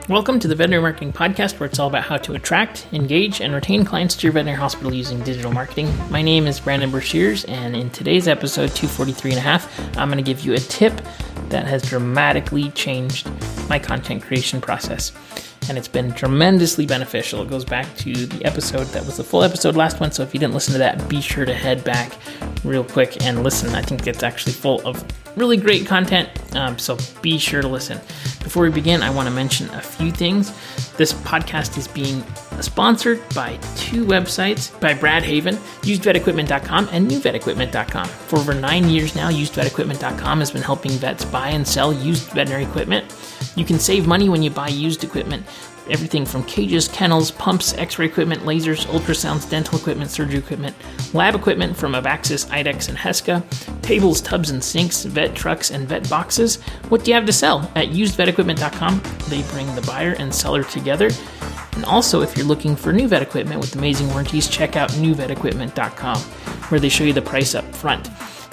Welcome to the Veterinary Marketing Podcast, where it's all about how to attract, engage, and retain clients to your veterinary hospital using digital marketing. My name is Brandon Brashears, and in today's episode 243.5, I'm going to give you a tip that has dramatically changed my content creation process. And it's been tremendously beneficial. It goes back to the episode that was the full episode last one, so if you didn't listen to that, be sure to head back real quick and listen. I think it's actually full of really great content, so be sure to listen. Before we begin, I want to mention a few things. This podcast is being sponsored by two websites by Brad Haven, usedvetequipment.com and newvetequipment.com. For over 9 years now, usedvetequipment.com has been helping vets buy and sell used veterinary equipment. You can save money when you buy used equipment. Everything from cages, kennels, pumps, x-ray equipment, lasers, ultrasounds, dental equipment, surgery equipment, lab equipment from Abaxis, IDEX, and Heska, tables, tubs, and sinks, vet trucks, and vet boxes. What do you have to sell? At usedvetequipment.com, they bring the buyer and seller together. And also, if you're looking for new vet equipment with amazing warranties, check out newvetequipment.com, where they show you the price up front.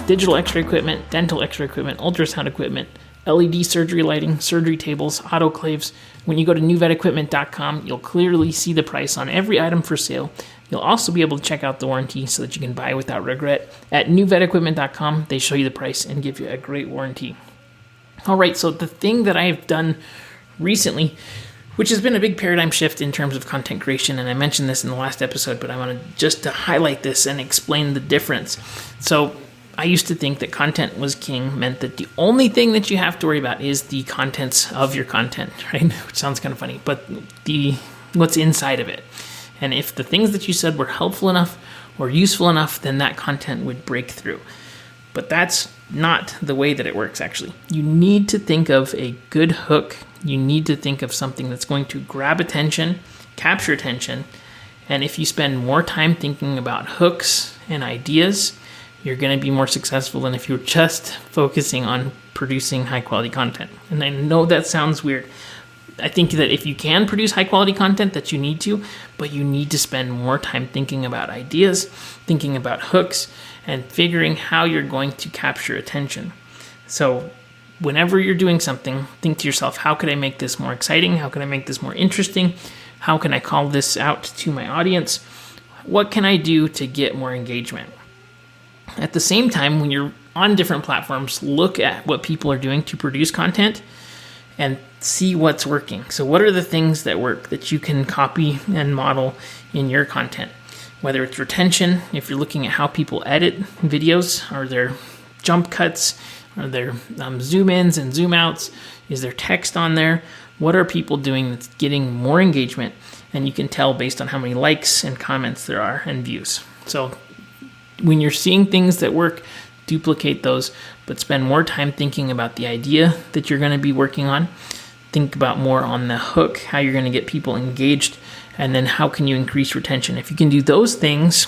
Digital x-ray equipment, dental x-ray equipment, ultrasound equipment, LED surgery lighting, surgery tables, autoclaves. When you go to newvetequipment.com, you'll clearly see the price on every item for sale. You'll also be able to check out the warranty so that you can buy without regret. At newvetequipment.com, they show you the price and give you a great warranty. All right, so the thing that I've done recently, which has been a big paradigm shift in terms of content creation, and I mentioned this in the last episode, but I want to highlight this and explain the difference. So I used to think that content was king meant that the only thing that you have to worry about is the contents of your content, right? Which sounds kind of funny, but what's inside of it. And if the things that you said were helpful enough or useful enough, then that content would break through. But that's not the way that it works, actually. You need to think of a good hook. You need to think of something that's going to grab attention, capture attention. And if you spend more time thinking about hooks and ideas, you're going to be more successful than if you're just focusing on producing high-quality content. And I know that sounds weird. I think that if you can produce high-quality content, that you need to, but you need to spend more time thinking about ideas, thinking about hooks, and figuring how you're going to capture attention. So whenever you're doing something, think to yourself, how could I make this more exciting? How can I make this more interesting? How can I call this out to my audience? What can I do to get more engagement? At the same time, when you're on different platforms, look at what people are doing to produce content and see what's working. So what are the things that work that you can copy and model in your content? Whether it's retention, if you're looking at how people edit videos, are there jump cuts, are there zoom ins and zoom outs, is there text on there? What are people doing that's getting more engagement? And you can tell based on how many likes and comments there are and views. So when you're seeing things that work, duplicate those, but spend more time thinking about the idea that you're going to be working on. Think about more on the hook, how you're going to get people engaged, and then how can you increase retention. If you can do those things,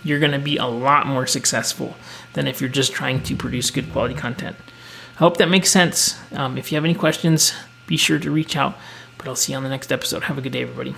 you're going to be a lot more successful than if you're just trying to produce good quality content. I hope that makes sense. If you have any questions, be sure to reach out, but I'll see you on the next episode. Have a good day, everybody.